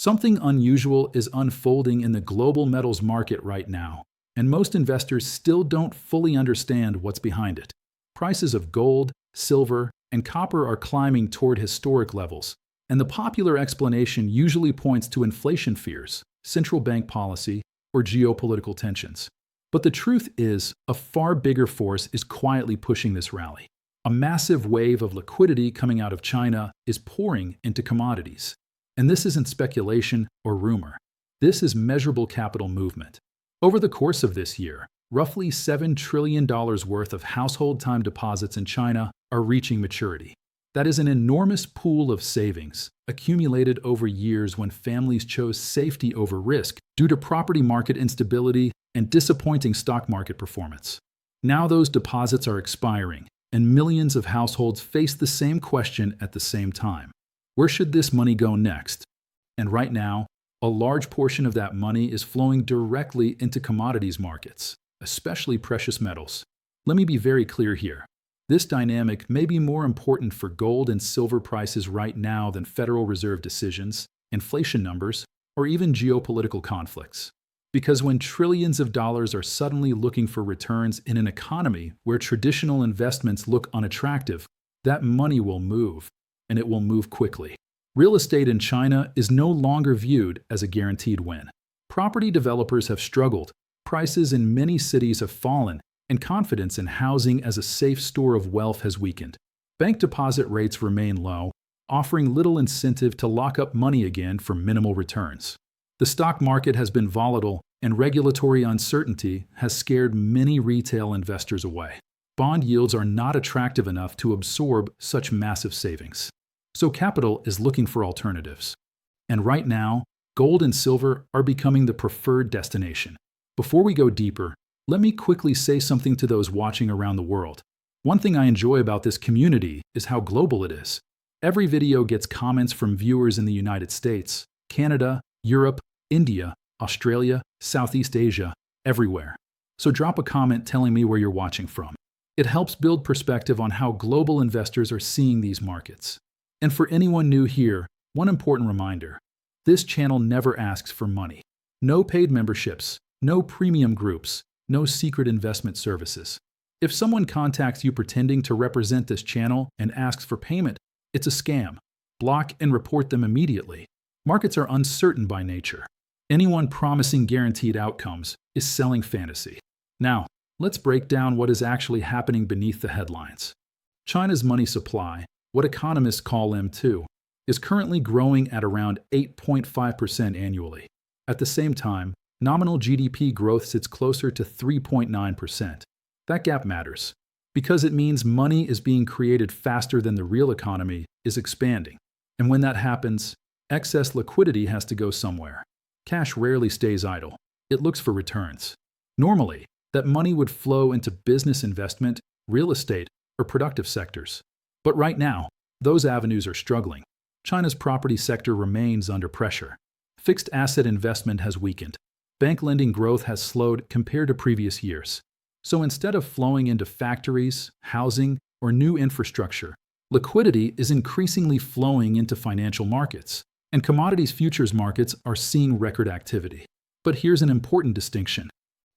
Something unusual is unfolding in the global metals market right now, and most investors still don't fully understand what's behind it. Prices of gold, silver, and copper are climbing toward historic levels, and the popular explanation usually points to inflation fears, central bank policy, or geopolitical tensions. But the truth is, a far bigger force is quietly pushing this rally. A massive wave of liquidity coming out of China is pouring into commodities. And this isn't speculation or rumor. This is measurable capital movement. Over the course of this year, roughly $7 trillion worth of household time deposits in China are reaching maturity. That is an enormous pool of savings accumulated over years when families chose safety over risk due to property market instability and disappointing stock market performance. Now those deposits are expiring, and millions of households face the same question at the same time. Where should this money go next? And right now, a large portion of that money is flowing directly into commodities markets, especially precious metals. Let me be very clear here. This dynamic may be more important for gold and silver prices right now than Federal Reserve decisions, inflation numbers, or even geopolitical conflicts. Because when trillions of dollars are suddenly looking for returns in an economy where traditional investments look unattractive, that money will move, and it will move quickly. Real estate in China is no longer viewed as a guaranteed win. Property developers have struggled, prices in many cities have fallen, and confidence in housing as a safe store of wealth has weakened. Bank deposit rates remain low, offering little incentive to lock up money again for minimal returns. The stock market has been volatile, and regulatory uncertainty has scared many retail investors away. Bond yields are not attractive enough to absorb such massive savings. So capital is looking for alternatives. And right now, gold and silver are becoming the preferred destination. Before we go deeper, let me quickly say something to those watching around the world. One thing I enjoy about this community is how global it is. Every video gets comments from viewers in the United States, Canada, Europe, India, Australia, Southeast Asia, everywhere. So drop a comment telling me where you're watching from. It helps build perspective on how global investors are seeing these markets. And for anyone new here, one important reminder. This channel never asks for money. No paid memberships, no premium groups, no secret investment services. If someone contacts you pretending to represent this channel and asks for payment, it's a scam. Block and report them immediately. Markets are uncertain by nature. Anyone promising guaranteed outcomes is selling fantasy. Now, let's break down what is actually happening beneath the headlines. China's money supply, what economists call M2, is currently growing at around 8.5% annually. At the same time, nominal GDP growth sits closer to 3.9%. That gap matters, because it means money is being created faster than the real economy is expanding. And when that happens, excess liquidity has to go somewhere. Cash rarely stays idle. It looks for returns. Normally, that money would flow into business investment, real estate, or productive sectors. But right now, those avenues are struggling. China's property sector remains under pressure. Fixed asset investment has weakened. Bank lending growth has slowed compared to previous years. So instead of flowing into factories, housing, or new infrastructure, liquidity is increasingly flowing into financial markets, and commodities futures markets are seeing record activity. But here's an important distinction.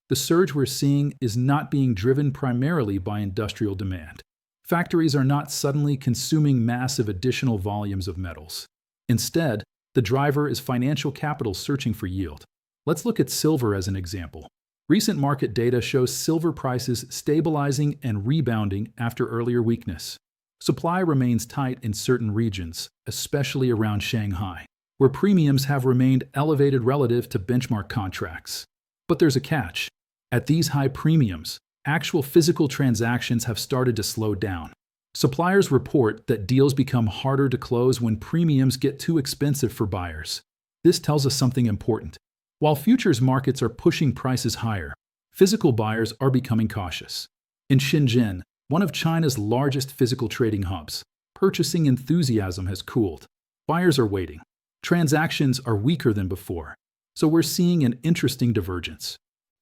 The surge we're seeing is not being driven primarily by industrial demand. Factories are not suddenly consuming massive additional volumes of metals. Instead, the driver is financial capital searching for yield. Let's look at silver as an example. Recent market data shows silver prices stabilizing and rebounding after earlier weakness. Supply remains tight in certain regions, especially around Shanghai, where premiums have remained elevated relative to benchmark contracts. But there's a catch. At these high premiums, actual physical transactions have started to slow down. Suppliers report that deals become harder to close when premiums get too expensive for buyers. This tells us something important. While futures markets are pushing prices higher, physical buyers are becoming cautious. In Shenzhen, one of China's largest physical trading hubs, purchasing enthusiasm has cooled. Buyers are waiting. Transactions are weaker than before, so we're seeing an interesting divergence.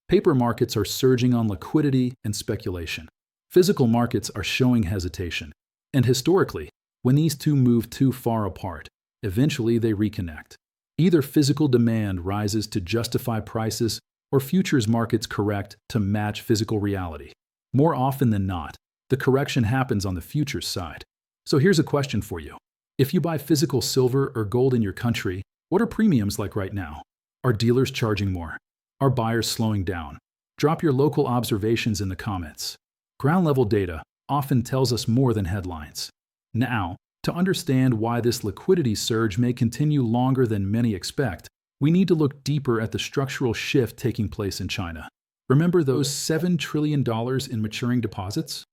Paper markets are surging on liquidity and speculation. Physical markets are showing hesitation. And historically, when these two move too far apart, eventually they reconnect. Either physical demand rises to justify prices, or futures markets correct to match physical reality. More often than not, the correction happens on the futures side. So here's a question for you. If you buy physical silver or gold in your country, what are premiums like right now? Are dealers charging more? Are buyers slowing down? Drop your local observations in the comments. Ground-level data often tells us more than headlines. Now, to understand why this liquidity surge may continue longer than many expect, we need to look deeper at the structural shift taking place in China. Remember those $7 trillion in maturing deposits?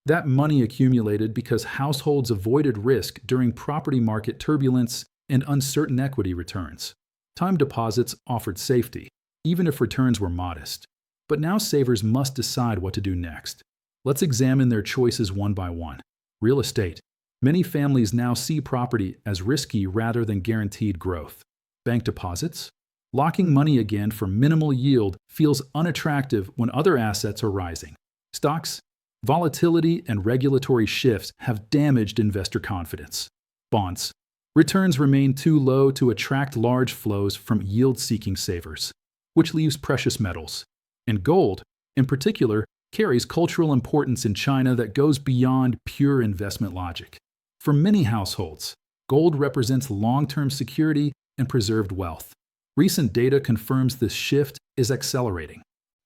That money accumulated because households avoided risk during property market turbulence and uncertain equity returns. Time deposits offered safety, even if returns were modest. But now savers must decide what to do next. Let's examine their choices one by one. Real estate. Many families now see property as risky rather than guaranteed growth. Bank deposits. Locking money again for minimal yield feels unattractive when other assets are rising. Stocks. Volatility and regulatory shifts have damaged investor confidence. Bonds. Returns remain too low to attract large flows from yield-seeking savers, which leaves precious metals. And gold, in particular, carries cultural importance in China that goes beyond pure investment logic. For many households, gold represents long-term security and preserved wealth. Recent data confirms this shift is accelerating.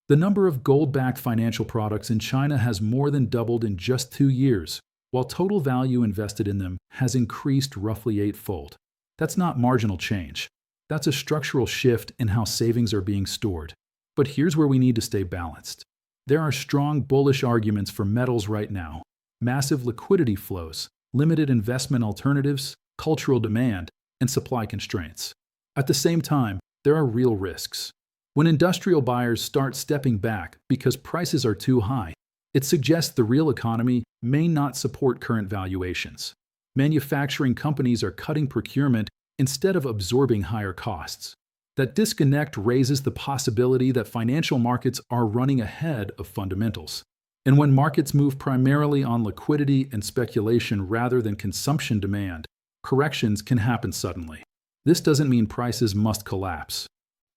The number of gold-backed financial products in China has more than doubled in just 2 years, while total value invested in them has increased roughly eightfold. That's not marginal change. That's a structural shift in how savings are being stored. But here's where we need to stay balanced. There are strong bullish arguments for metals right now. Massive liquidity flows, limited investment alternatives, cultural demand, and supply constraints. At the same time, there are real risks. When industrial buyers start stepping back because prices are too high, it suggests the real economy may not support current valuations. Manufacturing companies are cutting procurement instead of absorbing higher costs. That disconnect raises the possibility that financial markets are running ahead of fundamentals. And when markets move primarily on liquidity and speculation rather than consumption demand, corrections can happen suddenly. This doesn't mean prices must collapse.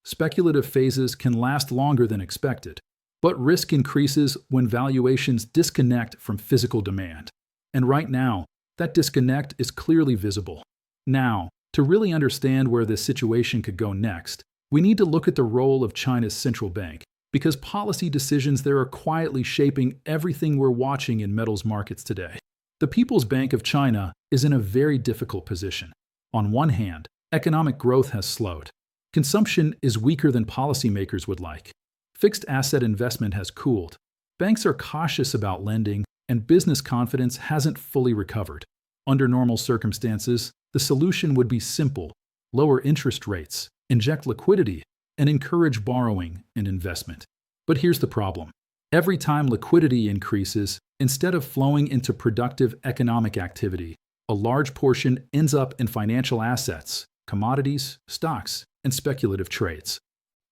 Speculative phases can last longer than expected, but risk increases when valuations disconnect from physical demand. And right now, that disconnect is clearly visible. Now, to really understand where this situation could go next, we need to look at the role of China's central bank, because policy decisions there are quietly shaping everything we're watching in metals markets today. The People's Bank of China is in a very difficult position. On one hand, economic growth has slowed. Consumption is weaker than policymakers would like. Fixed asset investment has cooled. Banks are cautious about lending, and business confidence hasn't fully recovered. Under normal circumstances, the solution would be simple: lower interest rates, inject liquidity, and encourage borrowing and investment. But here's the problem. Every time liquidity increases, instead of flowing into productive economic activity, a large portion ends up in financial assets, commodities, stocks, and speculative trades.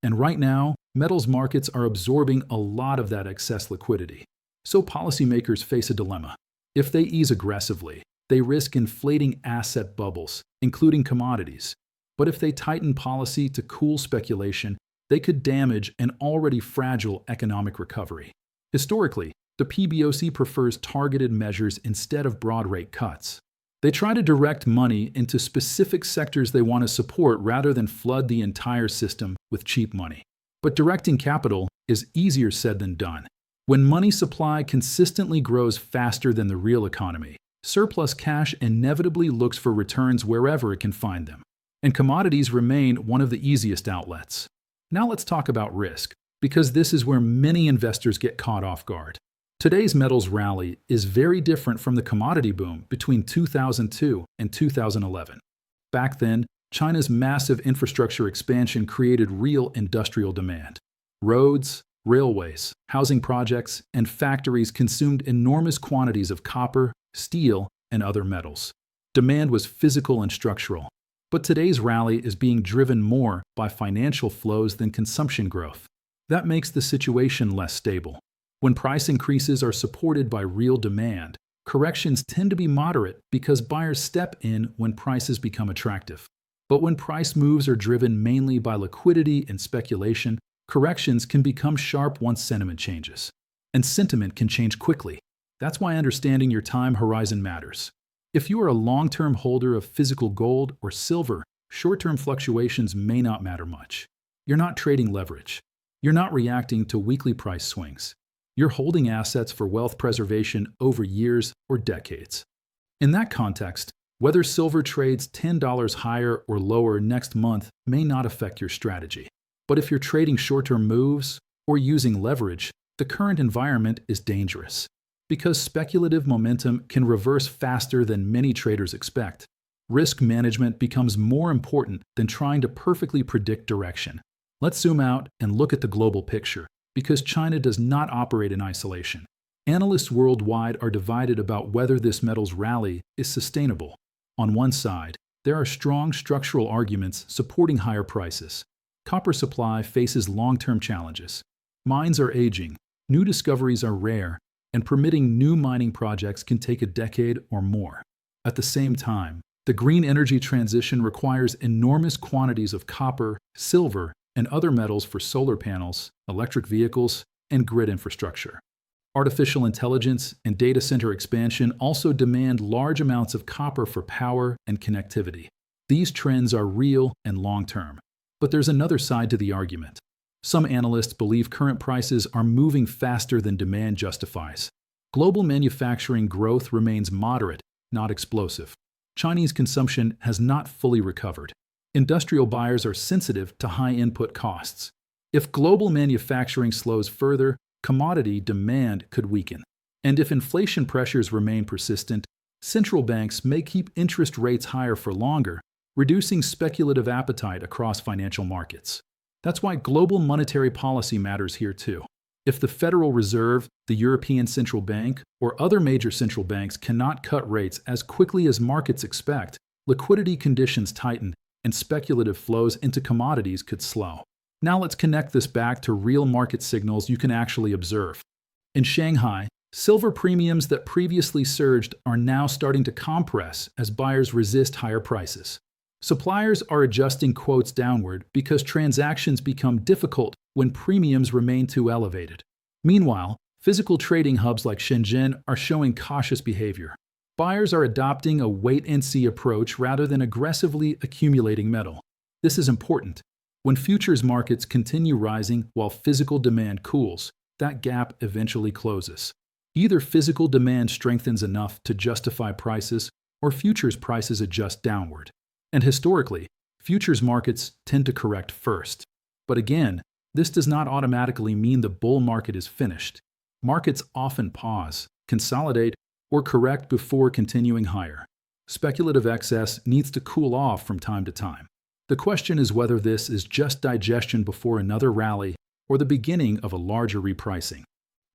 And right now, metals markets are absorbing a lot of that excess liquidity. So policymakers face a dilemma. If they ease aggressively, they risk inflating asset bubbles, including commodities. But if they tighten policy to cool speculation, they could damage an already fragile economic recovery. Historically, the PBOC prefers targeted measures instead of broad rate cuts. They try to direct money into specific sectors they want to support rather than flood the entire system with cheap money. But directing capital is easier said than done. When money supply consistently grows faster than the real economy, surplus cash inevitably looks for returns wherever it can find them. And commodities remain one of the easiest outlets. Now let's talk about risk, because this is where many investors get caught off guard. Today's metals rally is very different from the commodity boom between 2002 and 2011. Back then, China's massive infrastructure expansion created real industrial demand. Roads, railways, housing projects, and factories consumed enormous quantities of copper, steel, and other metals. Demand was physical and structural. But today's rally is being driven more by financial flows than consumption growth. That makes the situation less stable. When price increases are supported by real demand, corrections tend to be moderate because buyers step in when prices become attractive. But when price moves are driven mainly by liquidity and speculation, corrections can become sharp once sentiment changes. And sentiment can change quickly. That's why understanding your time horizon matters. If you are a long-term holder of physical gold or silver, short-term fluctuations may not matter much. You're not trading leverage. You're not reacting to weekly price swings. You're holding assets for wealth preservation over years or decades. In that context, whether silver trades $10 higher or lower next month may not affect your strategy. But if you're trading short-term moves or using leverage, the current environment is dangerous, because speculative momentum can reverse faster than many traders expect. Risk management becomes more important than trying to perfectly predict direction. Let's zoom out and look at the global picture, because China does not operate in isolation. Analysts worldwide are divided about whether this metal's rally is sustainable. On one side, there are strong structural arguments supporting higher prices. Copper supply faces long-term challenges. Mines are aging, new discoveries are rare, and permitting new mining projects can take a decade or more. At the same time, the green energy transition requires enormous quantities of copper, silver, and other metals for solar panels, electric vehicles, and grid infrastructure. Artificial intelligence and data center expansion also demand large amounts of copper for power and connectivity. These trends are real and long-term. But there's another side to the argument. Some analysts believe current prices are moving faster than demand justifies. Global manufacturing growth remains moderate, not explosive. Chinese consumption has not fully recovered. Industrial buyers are sensitive to high input costs. If global manufacturing slows further, commodity demand could weaken. And if inflation pressures remain persistent, central banks may keep interest rates higher for longer, reducing speculative appetite across financial markets. That's why global monetary policy matters here too. If the Federal Reserve, the European Central Bank, or other major central banks cannot cut rates as quickly as markets expect, liquidity conditions tighten and speculative flows into commodities could slow. Now let's connect this back to real market signals you can actually observe. In Shanghai, silver premiums that previously surged are now starting to compress as buyers resist higher prices. Suppliers are adjusting quotes downward because transactions become difficult when premiums remain too elevated. Meanwhile, physical trading hubs like Shenzhen are showing cautious behavior. Buyers are adopting a wait-and-see approach rather than aggressively accumulating metal. This is important. When futures markets continue rising while physical demand cools, that gap eventually closes. Either physical demand strengthens enough to justify prices, or futures prices adjust downward. And historically, futures markets tend to correct first. But again, this does not automatically mean the bull market is finished. Markets often pause, consolidate, or correct before continuing higher. Speculative excess needs to cool off from time to time. The question is whether this is just digestion before another rally or the beginning of a larger repricing.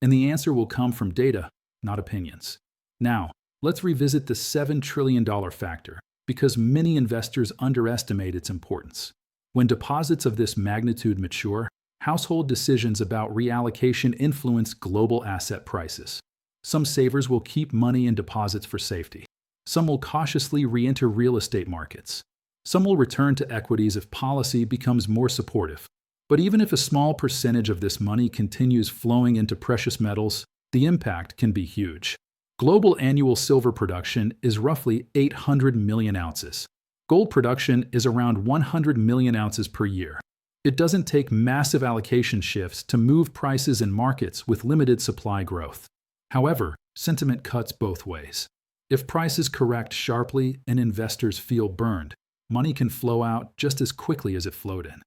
And the answer will come from data, not opinions. Now, let's revisit the $7 trillion factor, because many investors underestimate its importance. When deposits of this magnitude mature, household decisions about reallocation influence global asset prices. Some savers will keep money in deposits for safety. Some will cautiously re-enter real estate markets. Some will return to equities if policy becomes more supportive. But even if a small percentage of this money continues flowing into precious metals, the impact can be huge. Global annual silver production is roughly 800 million ounces. Gold production is around 100 million ounces per year. It doesn't take massive allocation shifts to move prices in markets with limited supply growth. However, sentiment cuts both ways. If prices correct sharply and investors feel burned, money can flow out just as quickly as it flowed in.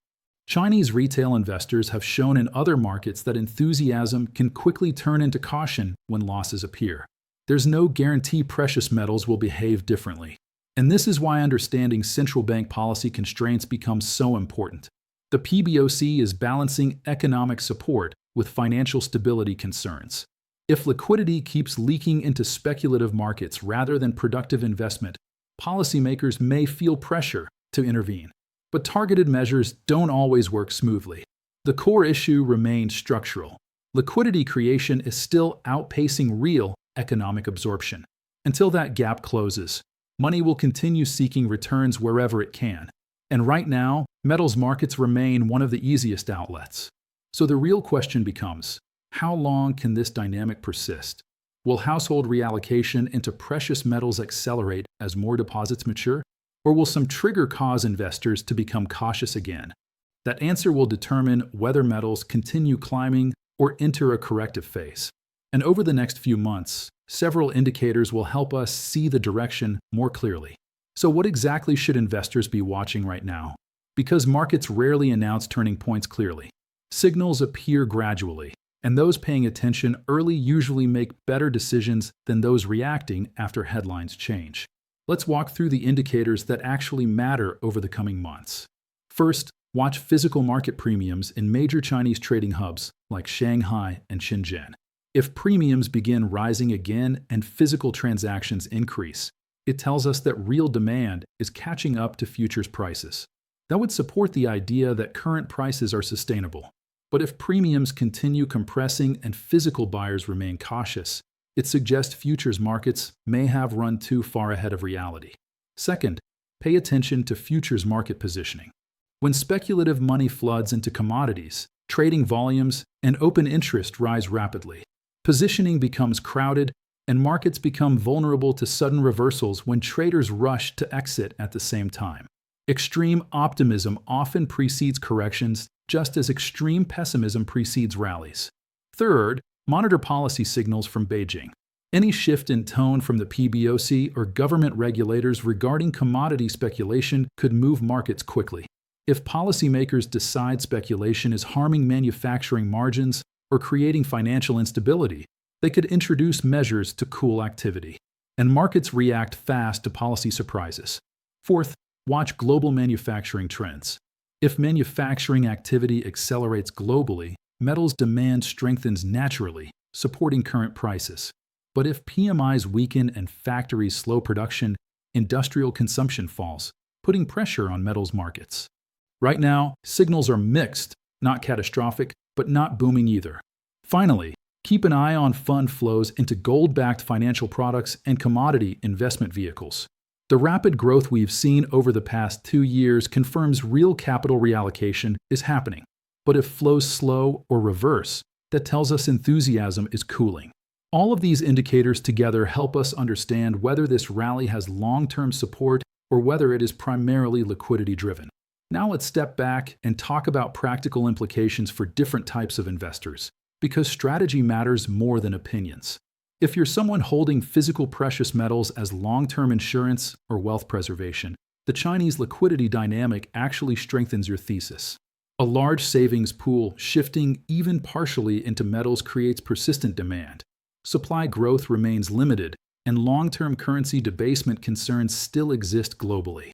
Chinese retail investors have shown in other markets that enthusiasm can quickly turn into caution when losses appear. There's no guarantee precious metals will behave differently. And this is why understanding central bank policy constraints becomes so important. The PBOC is balancing economic support with financial stability concerns. If liquidity keeps leaking into speculative markets rather than productive investment, policymakers may feel pressure to intervene. But targeted measures don't always work smoothly. The core issue remains structural. Liquidity creation is still outpacing real economic absorption. Until that gap closes, money will continue seeking returns wherever it can. And right now, metals markets remain one of the easiest outlets. So the real question becomes, how long can this dynamic persist? Will household reallocation into precious metals accelerate as more deposits mature? Or will some trigger cause investors to become cautious again? That answer will determine whether metals continue climbing or enter a corrective phase. And over the next few months, several indicators will help us see the direction more clearly. So what exactly should investors be watching right now? Because markets rarely announce turning points clearly. Signals appear gradually, and those paying attention early usually make better decisions than those reacting after headlines change. Let's walk through the indicators that actually matter over the coming months. First, watch physical market premiums in major Chinese trading hubs like Shanghai and Shenzhen. If premiums begin rising again and physical transactions increase, it tells us that real demand is catching up to futures prices. That would support the idea that current prices are sustainable. But if premiums continue compressing and physical buyers remain cautious, it suggests futures markets may have run too far ahead of reality. Second, pay attention to futures market positioning. When speculative money floods into commodities, trading volumes and open interest rise rapidly. Positioning becomes crowded, and markets become vulnerable to sudden reversals when traders rush to exit at the same time. Extreme optimism often precedes corrections, just as extreme pessimism precedes rallies. Third, monitor policy signals from Beijing. Any shift in tone from the PBOC or government regulators regarding commodity speculation could move markets quickly. If policymakers decide speculation is harming manufacturing margins or creating financial instability, they could introduce measures to cool activity. And markets react fast to policy surprises. Fourth, watch global manufacturing trends. If manufacturing activity accelerates globally, metals demand strengthens naturally, supporting current prices. But if PMIs weaken and factories slow production, industrial consumption falls, putting pressure on metals markets. Right now, signals are mixed, not catastrophic, but not booming either. Finally, keep an eye on fund flows into gold-backed financial products and commodity investment vehicles. The rapid growth we've seen over the past 2 years confirms real capital reallocation is happening. But if flows slow or reverse, that tells us enthusiasm is cooling. All of these indicators together help us understand whether this rally has long-term support or whether it is primarily liquidity-driven. Now let's step back and talk about practical implications for different types of investors, because strategy matters more than opinions. If you're someone holding physical precious metals as long-term insurance or wealth preservation, the Chinese liquidity dynamic actually strengthens your thesis. A large savings pool shifting even partially into metals creates persistent demand. Supply growth remains limited, and long-term currency debasement concerns still exist globally.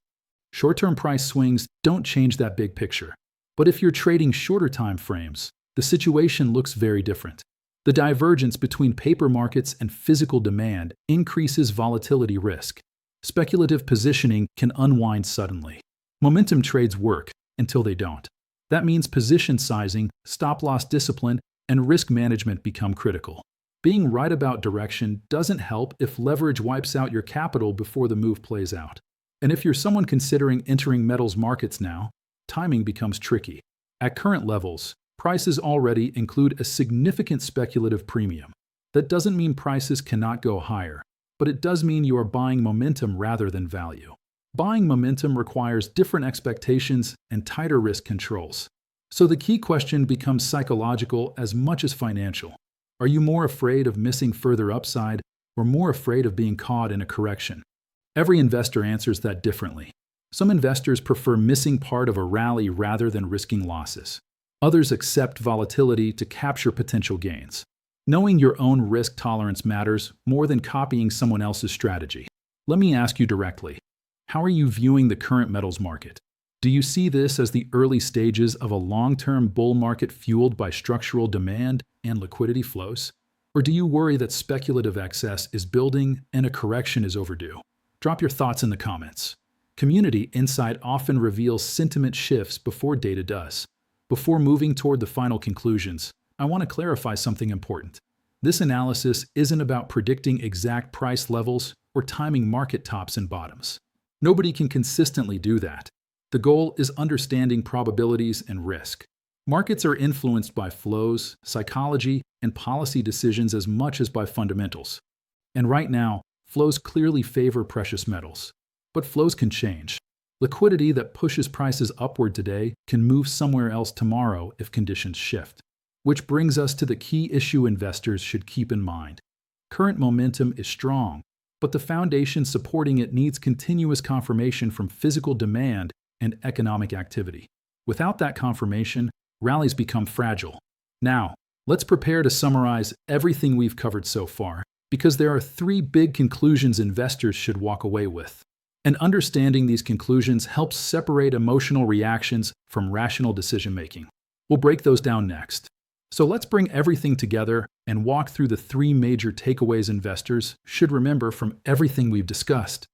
Short-term price swings don't change that big picture. But if you're trading shorter time frames, the situation looks very different. The divergence between paper markets and physical demand increases volatility risk. Speculative positioning can unwind suddenly. Momentum trades work until they don't. That means position sizing, stop-loss discipline, and risk management become critical. Being right about direction doesn't help if leverage wipes out your capital before the move plays out. And if you're someone considering entering metals markets now, timing becomes tricky. At current levels, prices already include a significant speculative premium. That doesn't mean prices cannot go higher, but it does mean you are buying momentum rather than value. Buying momentum requires different expectations and tighter risk controls. So the key question becomes psychological as much as financial. Are you more afraid of missing further upside or more afraid of being caught in a correction? Every investor answers that differently. Some investors prefer missing part of a rally rather than risking losses. Others accept volatility to capture potential gains. Knowing your own risk tolerance matters more than copying someone else's strategy. Let me ask you directly, how are you viewing the current metals market? Do you see this as the early stages of a long-term bull market fueled by structural demand and liquidity flows? Or do you worry that speculative excess is building and a correction is overdue? Drop your thoughts in the comments. Community insight often reveals sentiment shifts before data does. Before moving toward the final conclusions, I want to clarify something important. This analysis isn't about predicting exact price levels or timing market tops and bottoms. Nobody can consistently do that. The goal is understanding probabilities and risk. Markets are influenced by flows, psychology, and policy decisions as much as by fundamentals. And right now, flows clearly favor precious metals. But flows can change. Liquidity that pushes prices upward today can move somewhere else tomorrow if conditions shift. Which brings us to the key issue investors should keep in mind. Current momentum is strong, but the foundation supporting it needs continuous confirmation from physical demand and economic activity. Without that confirmation, rallies become fragile. Now, let's prepare to summarize everything we've covered so far, because there are 3 big conclusions investors should walk away with. And understanding these conclusions helps separate emotional reactions from rational decision-making. We'll break those down next. So let's bring everything together and walk through the 3 major takeaways investors should remember from everything we've discussed.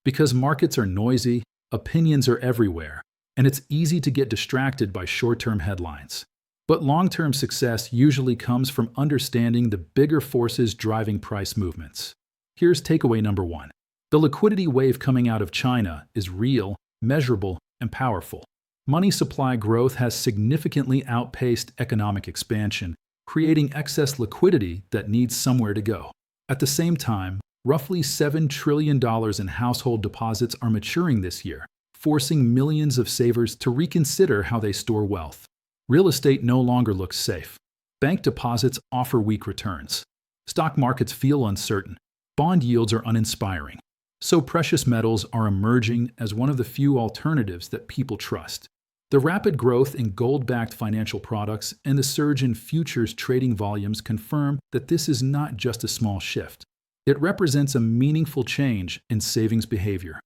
Because markets are noisy, opinions are everywhere, and it's easy to get distracted by short-term headlines. But long-term success usually comes from understanding the bigger forces driving price movements. Here's takeaway number 1. The liquidity wave coming out of China is real, measurable, and powerful. Money supply growth has significantly outpaced economic expansion, creating excess liquidity that needs somewhere to go. At the same time, roughly $7 trillion in household deposits are maturing this year, forcing millions of savers to reconsider how they store wealth. Real estate no longer looks safe. Bank deposits offer weak returns. Stock markets feel uncertain. Bond yields are uninspiring. So precious metals are emerging as one of the few alternatives that people trust. The rapid growth in gold-backed financial products and the surge in futures trading volumes confirm that this is not just a small shift. It represents a meaningful change in savings behavior.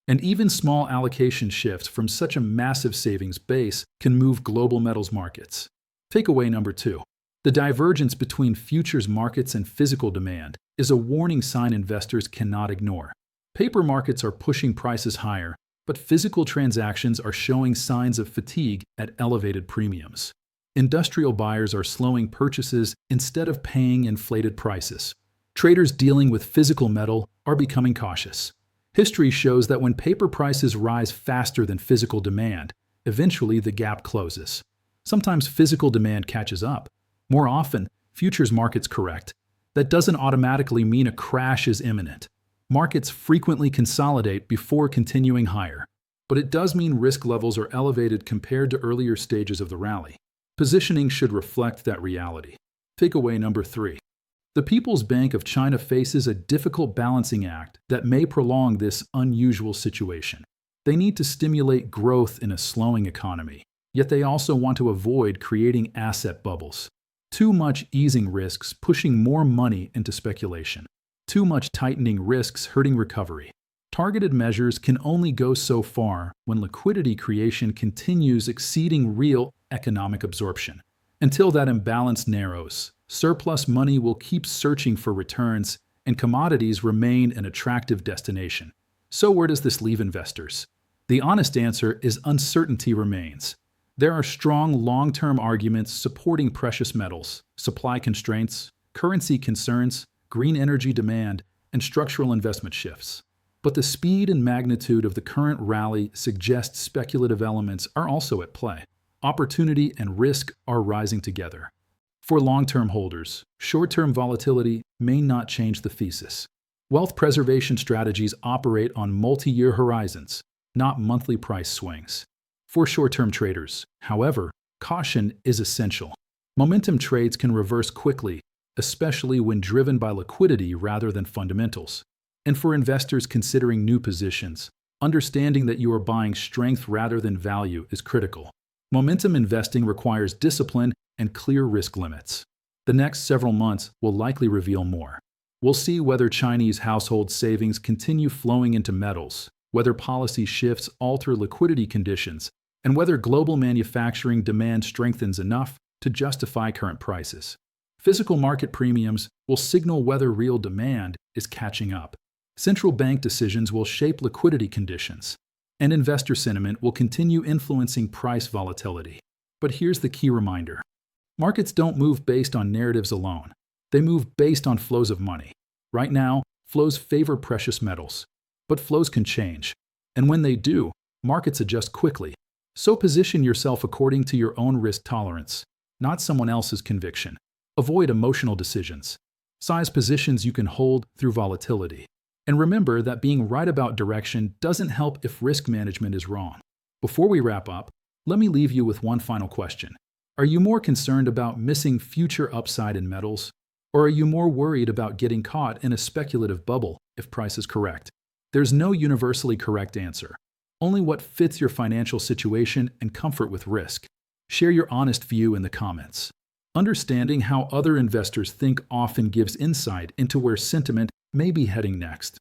And even small allocation shifts from such a massive savings base can move global metals markets. Takeaway number 2. The divergence between futures markets and physical demand is a warning sign investors cannot ignore. Paper markets are pushing prices higher, but physical transactions are showing signs of fatigue at elevated premiums. Industrial buyers are slowing purchases instead of paying inflated prices. Traders dealing with physical metal are becoming cautious. History shows that when paper prices rise faster than physical demand, eventually the gap closes. Sometimes physical demand catches up. More often, futures markets correct. That doesn't automatically mean a crash is imminent. Markets frequently consolidate before continuing higher, but it does mean risk levels are elevated compared to earlier stages of the rally. Positioning should reflect that reality. Takeaway number 3. The People's Bank of China faces a difficult balancing act that may prolong this unusual situation. They need to stimulate growth in a slowing economy, yet they also want to avoid creating asset bubbles. Too much easing risks pushing more money into speculation. Too much tightening risks hurting recovery. Targeted measures can only go so far when liquidity creation continues exceeding real economic absorption. Until that imbalance narrows, surplus money will keep searching for returns, and commodities remain an attractive destination. So where does this leave investors? The honest answer is uncertainty remains. There are strong long-term arguments supporting precious metals, supply constraints, currency concerns, green energy demand, and structural investment shifts. But the speed and magnitude of the current rally suggest speculative elements are also at play. Opportunity and risk are rising together. For long-term holders, short-term volatility may not change the thesis. Wealth preservation strategies operate on multi-year horizons, not monthly price swings. For short-term traders, however, caution is essential. Momentum trades can reverse quickly, especially when driven by liquidity rather than fundamentals. And for investors considering new positions, understanding that you are buying strength rather than value is critical. Momentum investing requires discipline and clear risk limits. The next several months will likely reveal more. We'll see whether Chinese household savings continue flowing into metals, whether policy shifts alter liquidity conditions, and whether global manufacturing demand strengthens enough to justify current prices. Physical market premiums will signal whether real demand is catching up. Central bank decisions will shape liquidity conditions, and investor sentiment will continue influencing price volatility. But here's the key reminder. Markets don't move based on narratives alone. They move based on flows of money. Right now, flows favor precious metals. But flows can change. And when they do, Markets adjust quickly, so position yourself according to your own risk tolerance, not someone else's conviction. Avoid emotional decisions. Size positions you can hold through volatility. And remember that being right about direction doesn't help if risk management is wrong. Before we wrap up, let me leave you with one final question. Are you more concerned about missing future upside in metals? Or are you more worried about getting caught in a speculative bubble if prices correct? There's no universally correct answer, only what fits your financial situation and comfort with risk. Share your honest view in the comments. Understanding how other investors think often gives insight into where sentiment may be heading next.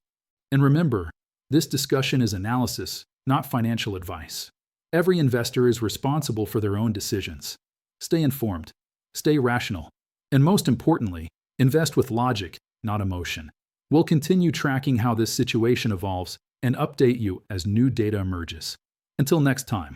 And remember, this discussion is analysis, not financial advice. Every investor is responsible for their own decisions. Stay informed, stay rational, and most importantly, invest with logic, not emotion. We'll continue tracking how this situation evolves and update you as new data emerges. Until next time.